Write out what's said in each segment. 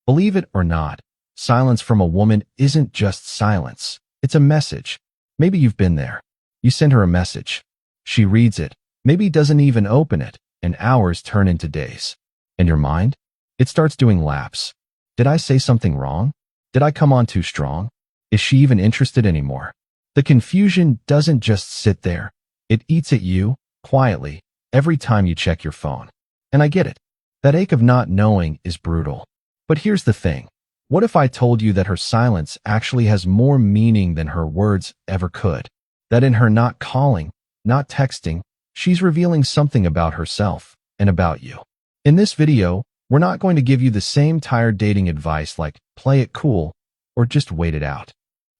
Believe it or not, silence from a woman isn't just silence. It's a message. Maybe you've been there. You send her a message. She reads it, maybe doesn't even open it, and hours turn into days. And your mind? It starts doing laps. Did I say something wrong? Did I come on too strong? Is she even interested anymore? The confusion doesn't just sit there. It eats at you, quietly, every time you check your phone. And I get it. That ache of not knowing is brutal. But here's the thing. What if I told you that her silence actually has more meaning than her words ever could? That in her not calling, not texting, she's revealing something about herself and about you. In this video, we're not going to give you the same tired dating advice like play it cool or just wait it out.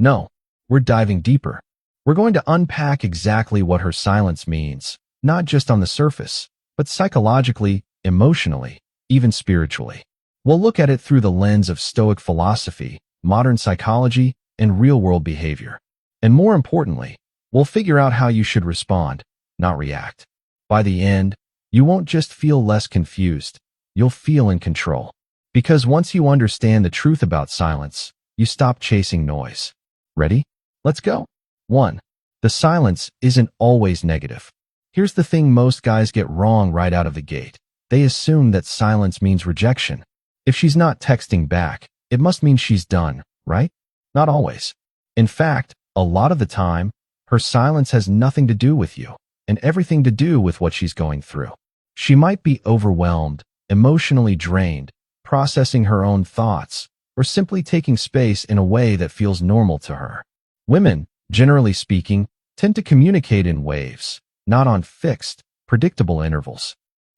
No, we're diving deeper. We're going to unpack exactly what her silence means, not just on the surface, but psychologically, emotionally, even spiritually. We'll look at it through the lens of Stoic philosophy, modern psychology, and real-world behavior. And more importantly, we'll figure out how you should respond, not react. By the end, you won't just feel less confused, you'll feel in control. Because once you understand the truth about silence, you stop chasing noise. Ready? Let's go. 1. The silence isn't always negative. Here's the thing most guys get wrong right out of the gate. They assume that silence means rejection. If she's not texting back, it must mean she's done, right? Not always. In fact, a lot of the time, her silence has nothing to do with you and everything to do with what she's going through. She might be overwhelmed, emotionally drained, processing her own thoughts, or simply taking space in a way that feels normal to her. Women, generally speaking, tend to communicate in waves, not on fixed, predictable intervals.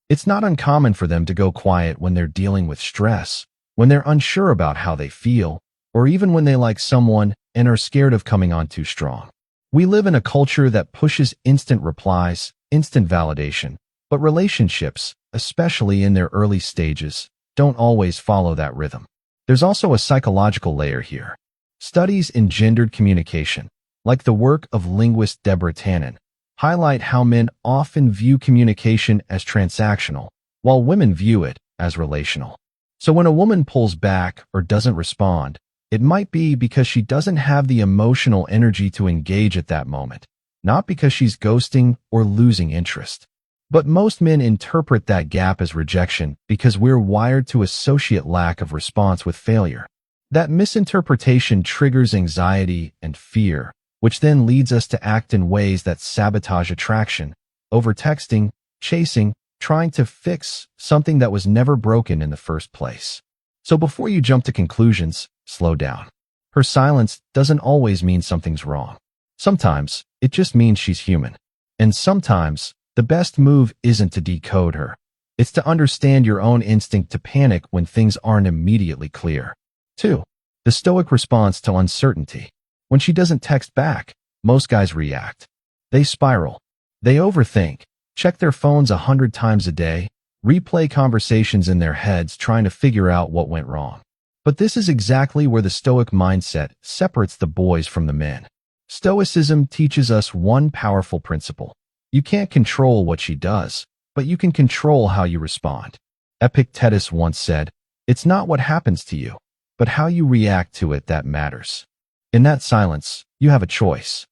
It's not uncommon for them to go quiet when they're dealing with stress, when they're unsure about how they feel, or even when they like someone and are scared of coming on too strong. We live in a culture that pushes instant replies, instant validation, but relationships, especially in their early stages, don't always follow that rhythm. There's also a psychological layer here. Studies in gendered communication, like the work of linguist Deborah Tannen, highlight how men often view communication as transactional, while women view it as relational. So when a woman pulls back or doesn't respond, it might be because she doesn't have the emotional energy to engage at that moment, not because she's ghosting or losing interest. But most men interpret that gap as rejection because we're wired to associate lack of response with failure. That misinterpretation triggers anxiety and fear, which then leads us to act in ways that sabotage attraction, over-texting, chasing, trying to fix something that was never broken in the first place. So before you jump to conclusions, slow down. Her silence doesn't always mean something's wrong. Sometimes, it just means she's human. And sometimes, the best move isn't to decode her. It's to understand your own instinct to panic when things aren't immediately clear. 2. The Stoic response to uncertainty. When she doesn't text back, most guys react. They spiral. They overthink, check their phones 100 times a day, replay conversations in their heads trying to figure out what went wrong. But this is exactly where the Stoic mindset separates the boys from the men. Stoicism teaches us one powerful principle. You can't control what she does, but you can control how you respond. Epictetus once said, "It's not what happens to you, but how you react to it that matters." In that silence, you have a choice.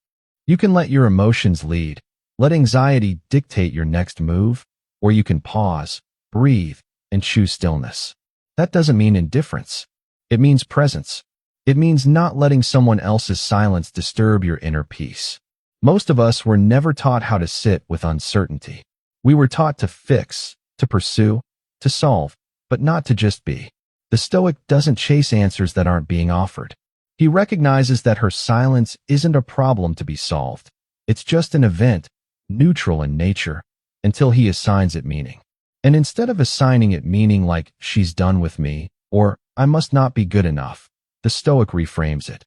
You can let your emotions lead, let anxiety dictate your next move, or you can pause, breathe, and choose stillness. That doesn't mean indifference. It means presence. It means not letting someone else's silence disturb your inner peace. Most of us were never taught how to sit with uncertainty. We were taught to fix, to pursue, to solve, but not to just be. The Stoic doesn't chase answers that aren't being offered. He recognizes that her silence isn't a problem to be solved. It's just an event, neutral in nature, until he assigns it meaning. And instead of assigning it meaning like, "she's done with me," or "I must not be good enough," the Stoic reframes it.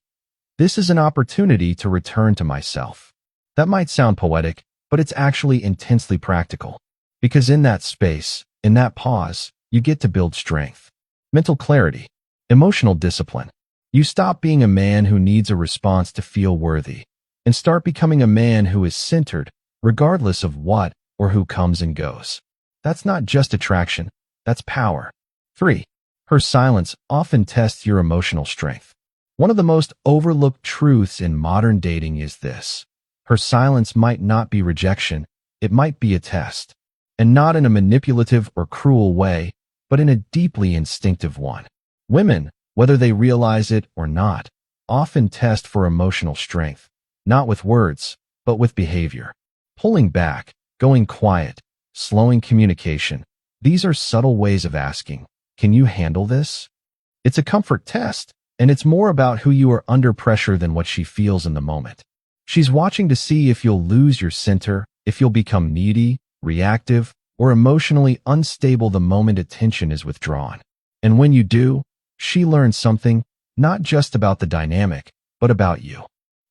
"This is an opportunity to return to myself." That might sound poetic, but it's actually intensely practical. Because in that space, in that pause, you get to build strength, mental clarity, emotional discipline. You stop being a man who needs a response to feel worthy, and start becoming a man who is centered, regardless of what or who comes and goes. That's not just attraction, that's power. 3. Her silence often tests your emotional strength. One of the most overlooked truths in modern dating is this. Her silence might not be rejection, it might be a test. And not in a manipulative or cruel way, but in a deeply instinctive one. Women, whether they realize it or not, often test for emotional strength, not with words, but with behavior. Pulling back, going quiet, slowing communication. These are subtle ways of asking, can you handle this? It's a comfort test, and it's more about who you are under pressure than what she feels in the moment. She's watching to see if you'll lose your center, if you'll become needy, reactive, or emotionally unstable the moment attention is withdrawn. And when you do, she learns something, not just about the dynamic, but about you.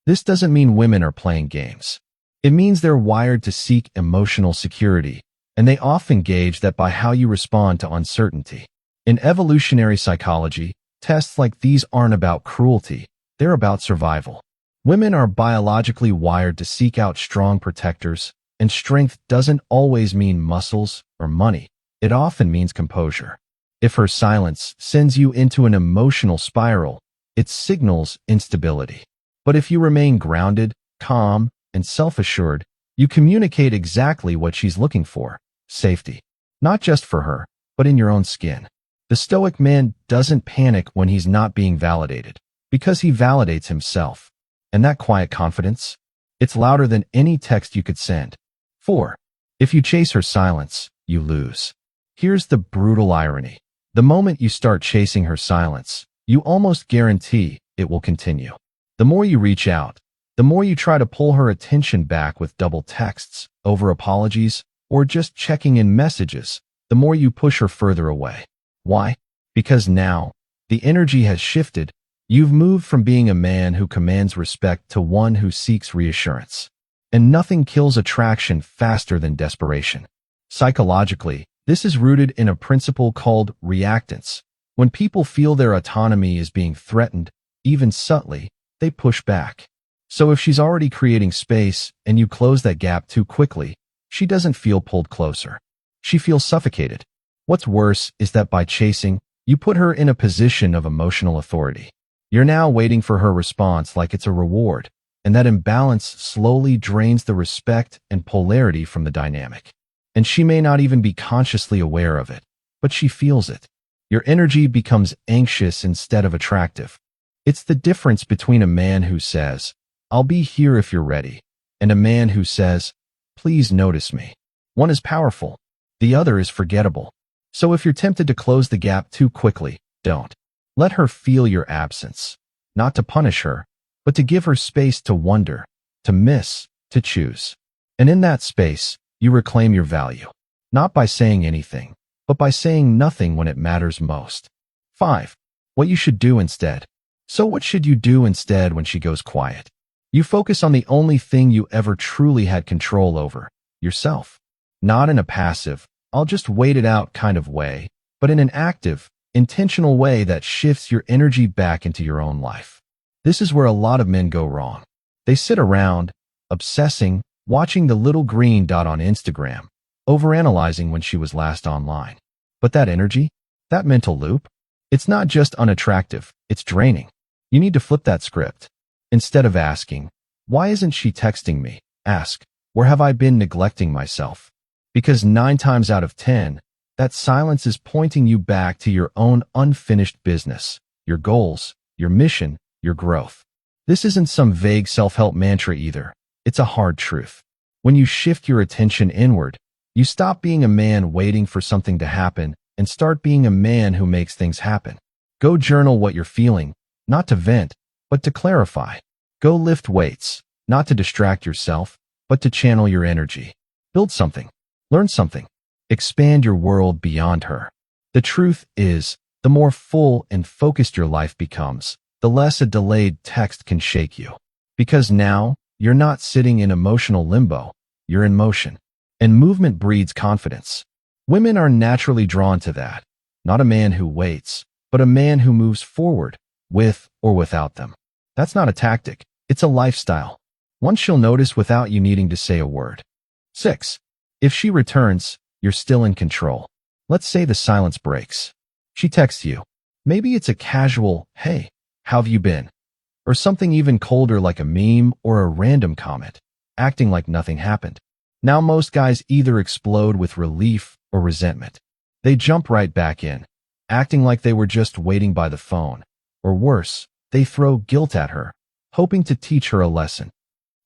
This doesn't mean women are playing games. It means they're wired to seek emotional security, and they often gauge that by how you respond to uncertainty. In evolutionary psychology, tests like these aren't about cruelty, they're about survival. Women are biologically wired to seek out strong protectors, and strength doesn't always mean muscles or money. It often means composure. If her silence sends you into an emotional spiral, it signals instability. But if you remain grounded, calm, and self-assured, you communicate exactly what she's looking for, safety. Not just for her, but in your own skin. The Stoic man doesn't panic when he's not being validated, because he validates himself. And that quiet confidence? It's louder than any text you could send. 4. If you chase her silence, you lose. Here's the brutal irony. The moment you start chasing her silence, you almost guarantee it will continue. The more you reach out, the more you try to pull her attention back with double texts, over apologies, or just checking in messages, the more you push her further away. Why? Because now, the energy has shifted. You've moved from being a man who commands respect to one who seeks reassurance. And nothing kills attraction faster than desperation. Psychologically, this is rooted in a principle called reactance. When people feel their autonomy is being threatened, even subtly, they push back. So if she's already creating space and you close that gap too quickly, she doesn't feel pulled closer. She feels suffocated. What's worse is that by chasing, you put her in a position of emotional authority. You're now waiting for her response like it's a reward, and that imbalance slowly drains the respect and polarity from the dynamic. And she may not even be consciously aware of it, but she feels it. Your energy becomes anxious instead of attractive. It's the difference between a man who says, "I'll be here if you're ready," and a man who says, "Please notice me." One is powerful, the other is forgettable. So if you're tempted to close the gap too quickly, don't. Let her feel your absence, not to punish her, but to give her space to wonder, to miss, to choose. And in that space, you reclaim your value, not by saying anything, but by saying nothing when it matters most. 5. What you should do instead. So what should you do instead when she goes quiet? You focus on the only thing you ever truly had control over, yourself. Not in a passive, "I'll just wait it out" kind of way, but in an active, intentional way that shifts your energy back into your own life. This is where a lot of men go wrong. They sit around, obsessing, watching the little green dot on Instagram, overanalyzing when she was last online. But that energy, that mental loop, it's not just unattractive, it's draining. You need to flip that script. Instead of asking, "Why isn't she texting me?" ask, "Where have I been neglecting myself?" Because 9 times out of 10, that silence is pointing you back to your own unfinished business, your goals, your mission, your growth. This isn't some vague self-help mantra either. It's a hard truth. When you shift your attention inward, you stop being a man waiting for something to happen and start being a man who makes things happen. Go journal what you're feeling, not to vent, but to clarify. Go lift weights, not to distract yourself, but to channel your energy. Build something. Learn something. Expand your world beyond her. The truth is, the more full and focused your life becomes, the less a delayed text can shake you. Because now, you're not sitting in emotional limbo, you're in motion. And movement breeds confidence. Women are naturally drawn to that. Not a man who waits, but a man who moves forward, with or without them. That's not a tactic, it's a lifestyle. One she'll notice without you needing to say a word. 6. If she returns, you're still in control. Let's say the silence breaks. She texts you, Maybe it's a casual, "Hey, how have you been?" Or something even colder like a meme or a random comment, acting like nothing happened. Now most guys either explode with relief or resentment. They jump right back in, acting like they were just waiting by the phone. Or worse, they throw guilt at her, hoping to teach her a lesson.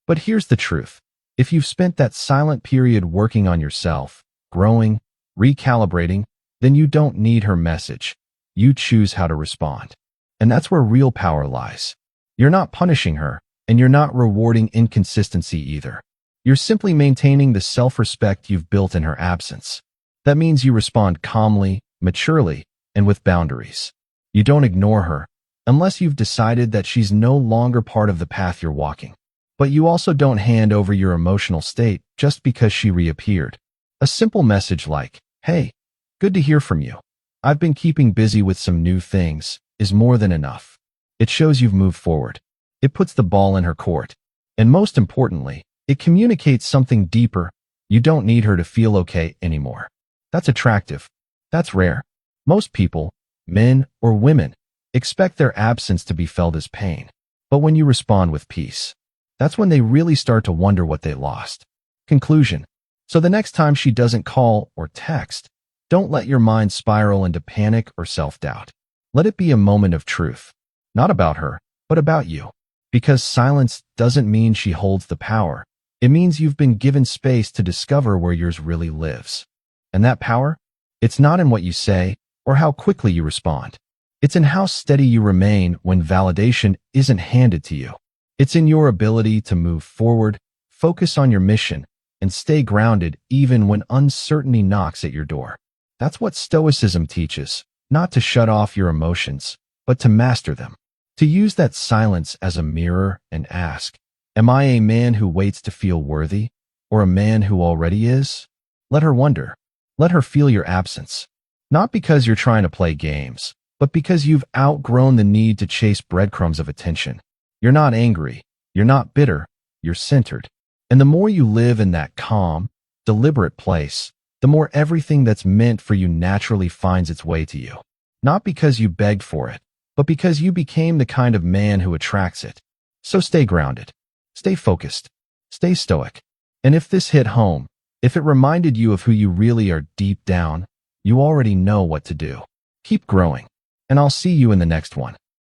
But here's the truth. If you've spent that silent period working on yourself, growing, recalibrating, then you don't need her message. You choose how to respond. And that's where real power lies. You're not punishing her, and you're not rewarding inconsistency either. You're simply maintaining the self-respect you've built in her absence. That means you respond calmly, maturely, and with boundaries. You don't ignore her, unless you've decided that she's no longer part of the path you're walking. But you also don't hand over your emotional state just because she reappeared. A simple message like, "Hey, good to hear from you. I've been keeping busy with some new things," is more than enough. It shows you've moved forward. It puts the ball in her court. And most importantly, it communicates something deeper. You don't need her to feel okay anymore. That's attractive. That's rare. Most people, men or women, expect their absence to be felt as pain. But when you respond with peace, that's when they really start to wonder what they lost. Conclusion. So the next time she doesn't call or text, don't let your mind spiral into panic or self-doubt. Let it be a moment of truth. Not about her, but about you. Because silence doesn't mean she holds the power. It means you've been given space to discover where yours really lives. And that power? It's not in what you say or how quickly you respond. It's in how steady you remain when validation isn't handed to you. It's in your ability to move forward, focus on your mission, and stay grounded even when uncertainty knocks at your door. That's what Stoicism teaches, not to shut off your emotions, but to master them. To use that silence as a mirror and ask, am I a man who waits to feel worthy, or a man who already is? Let her wonder. Let her feel your absence. Not because you're trying to play games, but because you've outgrown the need to chase breadcrumbs of attention. You're not angry. You're not bitter. You're centered. And the more you live in that calm, deliberate place, the more everything that's meant for you naturally finds its way to you. Not because you begged for it, but because you became the kind of man who attracts it. So stay grounded. Stay focused. Stay stoic. And if this hit home, if it reminded you of who you really are deep down, you already know what to do. Keep growing. And I'll see you in the next one.